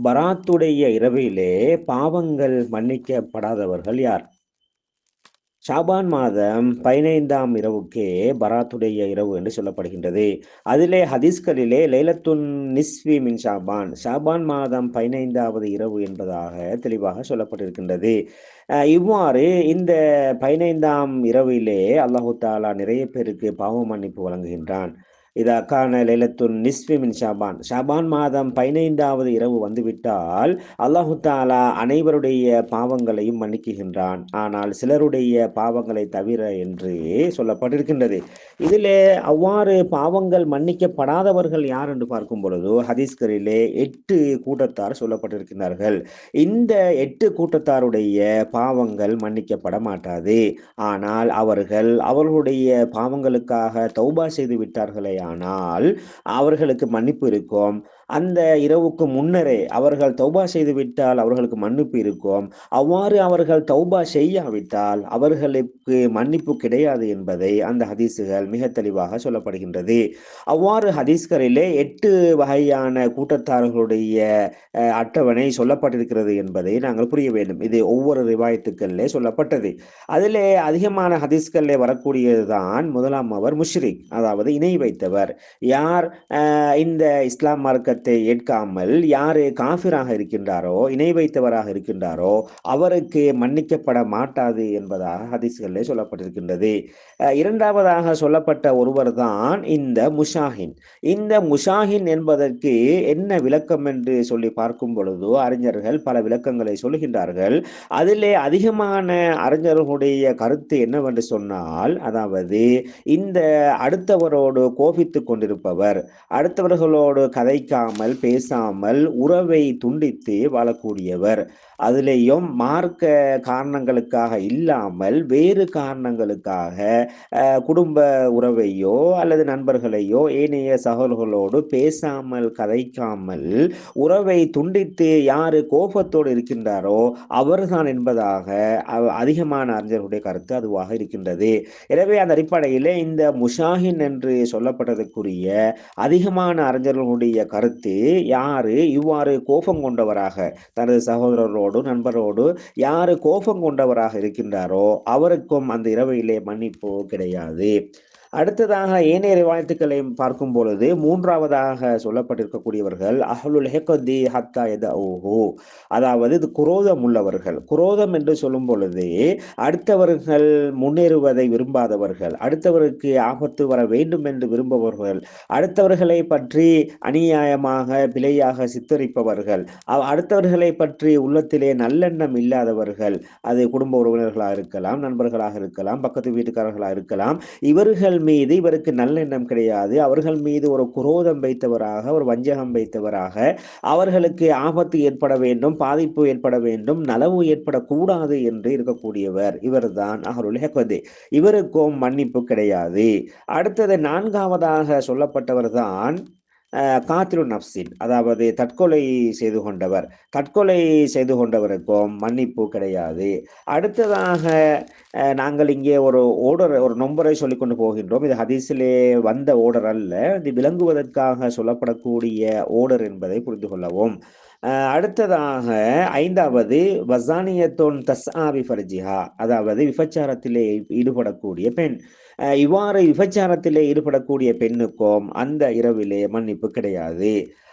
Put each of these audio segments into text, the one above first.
பராத்துடைய இரவிலே பாவங்கள் மன்னிக்கப்படாதவர்கள் யார்? ஷாபான் மாதம் 15ஆம் இரவுக்கே பராத்துடைய இரவு என்று சொல்லப்படுகின்றது. அதிலே ஹதீஸ்களிலே லைலத்துன் நிஸ்வி மின் ஷாபான், ஷாபான் மாதம் 15வது இரவு என்பதாக தெளிவாக சொல்லப்பட்டிருக்கின்றது. இவ்வாறு இந்த 15ஆம் இரவிலே அல்லாஹு தாலா நிறைய பேருக்கு பாவ மன்னிப்பு வழங்குகின்றான். இதா கான லைலத்துன் நிஸ்வி மின் ஷாபான், ஷாபான் மாதம் 15வது இரவு வந்துவிட்டால் அல்லாஹு தாலா அனைவருடைய பாவங்களையும் மன்னிக்குகின்றான். ஆனால் சிலருடைய பாவங்களை தவிர என்று சொல்லப்பட்டிருக்கின்றது. இதிலே அவ்வாறு பாவங்கள் மன்னிக்கப்படாதவர்கள் யார் என்று பார்க்கும் பொழுது ஹதீஸ்களிலே 8 கூட்டத்தார் சொல்லப்பட்டிருக்கிறார்கள். இந்த 8 கூட்டத்தாருடைய பாவங்கள் மன்னிக்கப்பட மாட்டாது. ஆனால் அவர்களுடைய பாவங்களுக்காக தௌபா செய்து விட்டார்களே ஆனால் அவர்களுக்கு மன்னிப்பு இருக்கும். அந்த இரவுக்கு முன்னரே அவர்கள் தௌபா செய்து விட்டால் அவர்களுக்கு மன்னிப்பு இருக்கும். அவ்வாறு அவர்கள் தௌபா செய்யாவிட்டால் அவர்களுக்கு மன்னிப்பு கிடையாது என்பதை அந்த ஹதீஸுகள் மிக தெளிவாக சொல்லப்படுகின்றது. அவ்வாறு ஹதீஸ்களிலே 8 வகையான கூட்டத்தார்களுடைய அட்டவணை சொல்லப்பட்டிருக்கிறது என்பதை நாங்கள் புரிய வேண்டும். இது ஒவ்வொரு ரிவாயத்துக்களிலே சொல்லப்பட்டது. அதிலே அதிகமான ஹதீஸ்களிலே வரக்கூடியதுதான் முதலாம் அவர் முஷ்ரிக், அதாவது இணை வைத்தவர். யார் இந்த இஸ்லாம் மார்க்கத்தை ஏற்காமல் யாரு காஃபிராக இருக்கின்றாரோ, இணை வைத்தவராக இருக்கின்றாரோ அவருக்கு மன்னிக்கப்பட மாட்டாது என்பதாக ஹதீஸ்களிலே சொல்லப்பட்டிருக்கின்றது. இரண்டாவதாக சொல்லப்பட்ட ஒருவர் தான் இந்த முஷாஹின். இந்த முஷாஹின் என்பதற்கு என்ன விளக்கம் என்று சொல்லி பார்க்கும் பொழுது அறிஞர்கள் பல விளக்கங்களை சொல்கின்றார்கள். அதிலே அதிகமான அறிஞர்களுடைய கருத்து என்னவென்று சொன்னால், அதாவது இந்த அடுத்தவரோடு கோபித்துக் கொண்டிருப்பவர், அடுத்தவர்களோடு கதைக்காமல் பேசாமல் உறவை துண்டித்து வாழக்கூடியவர், அதிலேயும் மார்க்க காரணங்களுக்காக இல்லாமல் வேறு காரணங்களுக்காக குடும்ப உறவையோ அல்லது நண்பர்களையோ ஏனைய சகோதரர்களோடு பேசாமல் கதைக்காமல் உறவை துண்டித்து யாரு கோபத்தோடு இருக்கின்றாரோ அவர்தான் என்பதாக அதிகமான அறிஞர்களுடைய கருத்து அதுவாக இருக்கின்றது. எனவே அந்த அடிப்படையிலே இந்த முஷாஹின் என்று சொல்லப்பட்டதற்குரிய அதிகமான அறிஞர்களுடைய கருத்து, யாரு இவ்வாறு கோபம் கொண்டவராக தனது சகோதரரோடு நண்பரோடு யாரு கோபம் கொண்டவராக இருக்கின்றாரோ அவருக்கும் அந்த இரவிலே மன்னிப்பு கிடையாது. அடுத்ததாக ஏனைய ரிவாயத்துக்களை பார்க்கும் பொழுது மூன்றாவதாக சொல்லப்பட்டிருக்கக்கூடியவர்கள் அஹ்லுல் ஹிக்தி ஹத்தா யதஊஹு, அதாவது இது குரோதம் உள்ளவர்கள். குரோதம் என்று சொல்லும் பொழுது அடுத்தவர்கள் முன்னேறுவதை விரும்பாதவர்கள், அடுத்தவருக்கு ஆபத்து வர வேண்டும் என்று விரும்புபவர்கள், அடுத்தவர்களை பற்றி அநியாயமாக பிழையாக சித்தரிப்பவர்கள், அடுத்தவர்களை பற்றி உள்ளத்திலே நல்லெண்ணம் இல்லாதவர்கள், அது குடும்ப உறவினர்களாக இருக்கலாம், நண்பர்களாக இருக்கலாம், பக்கத்து வீட்டுக்காரர்களாக இருக்கலாம். இவர்கள் மீது இவருக்கு நல்லெண்ணம் கிடையாது. அவர்கள் மீது ஒரு குரோதம் வைத்தவராக, ஒரு வஞ்சகம் வைத்தவராக, அவர்களுக்கு ஆபத்து ஏற்பட வேண்டும், பாதிப்பு ஏற்பட வேண்டும், நலவு ஏற்படக்கூடாது என்று இருக்கக்கூடியவர் இவர்தான் அஹ்லுல் ஹிக்தி. இவருக்கும் மன்னிப்பு கிடையாது. அடுத்தது நான்காவதாக சொல்லப்பட்டவர் தான் காத்திரு நப்சின், அதாவது தற்கொலை செய்து கொண்டவர். தற்கொலை செய்து கொண்டவருக்கும் மன்னிப்பு கிடையாது. அடுத்ததாக நாங்கள் இங்கே ஒரு நொம்பரை சொல்லிக் கொண்டு போகின்றோம். இது ஹதீஸிலே வந்த ஓடர் அல்ல, இது விளங்குவதற்காக சொல்லப்படக்கூடிய ஓடர் என்பதை புரிந்து கொள்ளவும். அடுத்ததாக ஐந்தாவது வசானியத்தோன் தஸ்ஆபி ஃபர்ஜிஹா, அதாவது விபச்சாரத்திலே ஈடுபடக்கூடிய பெண். இவ்வாறு விபச்சாரத்திலே ஈடுபடக்கூடிய பெண்ணுக்கும் அந்த இரவிலே மன்னிப்பு கிடையாது.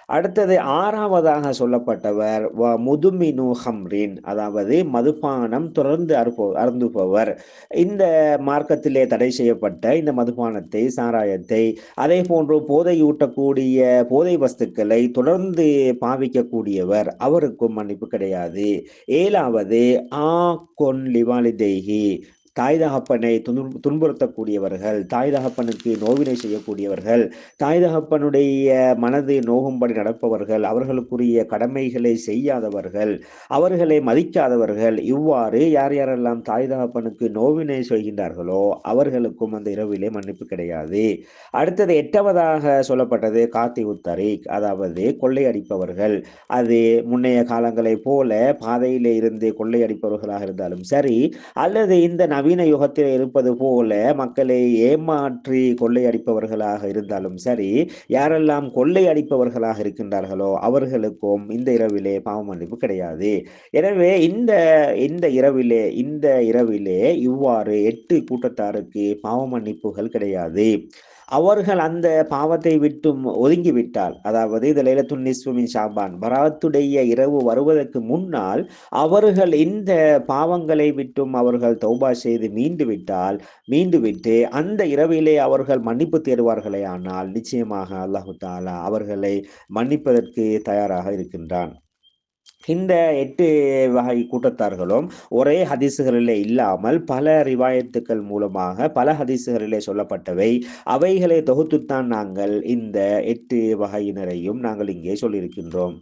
அடுத்தது ஆறாவதாக சொல்லப்பட்டவர் முதுமினு ஹம்ரின், அதாவது மதுபானம் தொடர்ந்து அருந்துபவர். இந்த மார்க்கத்திலே தடை செய்யப்பட்ட இந்த மதுபானத்தை, சாராயத்தை, அதே போன்று போதையூட்டக்கூடிய போதை வஸ்துக்களை தொடர்ந்து பாவிக்கக்கூடியவர், அவருக்கும் மன்னிப்பு கிடையாது. ஏழாவது ஆ கொன் லிவாலிதேஹி, தாய் தகப்பனை துன்புறுத்தக்கூடியவர்கள், தாய் தகப்பனுக்கு நோவினை செய்யக்கூடியவர்கள், தாய் தகப்பனுடைய மனது நோகும்படி நடப்பவர்கள், அவர்களுக்குரிய கடமைகளை செய்யாதவர்கள், அவர்களை மதிக்காதவர்கள், இவ்வாறு யார் யாரெல்லாம் தாய் தகப்பனுக்கு நோவினை செய்கின்றார்களோ அவர்களுக்கும் அந்த இரவிலே மன்னிப்பு கிடையாது. அடுத்தது எட்டாவதாக சொல்லப்பட்டது காத்தி உத்தரிக், அதாவது கொள்ளையடிப்பவர்கள். அது முன்னைய காலங்களை போல பாதையிலே இருந்து கொள்ளையடிப்பவர்களாக இருந்தாலும் சரி, அல்லது இந்த நவீன யுகத்தில் இருப்பது போல மக்களை ஏமாற்றி கொள்ளையடிப்பவர்களாக இருந்தாலும் சரி, யாரெல்லாம் கொள்ளையடிப்பவர்களாக இருக்கின்றார்களோ அவர்களுக்கும் இந்த இரவிலே பாவ மன்னிப்பு கிடையாது. எனவே இந்த இரவிலே இவ்வாறு 8 கூட்டத்தாருக்கு பாவ மன்னிப்புகள் கிடையாது. அவர்கள் அந்த பாவத்தை விட்டும் ஒதுங்கிவிட்டால், அதாவது இது லைலத்துன் நிஸ்ஃபு மின் ஷாபான், பராத்துடைய இரவு வருவதற்கு முன்னால் அவர்கள் இந்த பாவங்களை விட்டும் அவர்கள் தௌபா செய்து மீண்டுவிட்டு அந்த இரவிலே அவர்கள் மன்னிப்பு தேடுவார்களே ஆனால் நிச்சயமாக அல்லாஹு தஆலா அவர்களை மன்னிப்பதற்கு தயாராக இருக்கின்றான். இந்த 8 வகை கூட்டத்தார்களும் ஒரே ஹதீசுகளிலே இல்லாமல் பல ரிவாயத்துக்கள் மூலமாக பல ஹதீசுகளிலே சொல்லப்பட்டவை. அவைகளை தொகுத்துத்தான் நாங்கள் இந்த 8 வகையினரையும் நாங்கள் இங்கே சொல்லியிருக்கின்றோம்.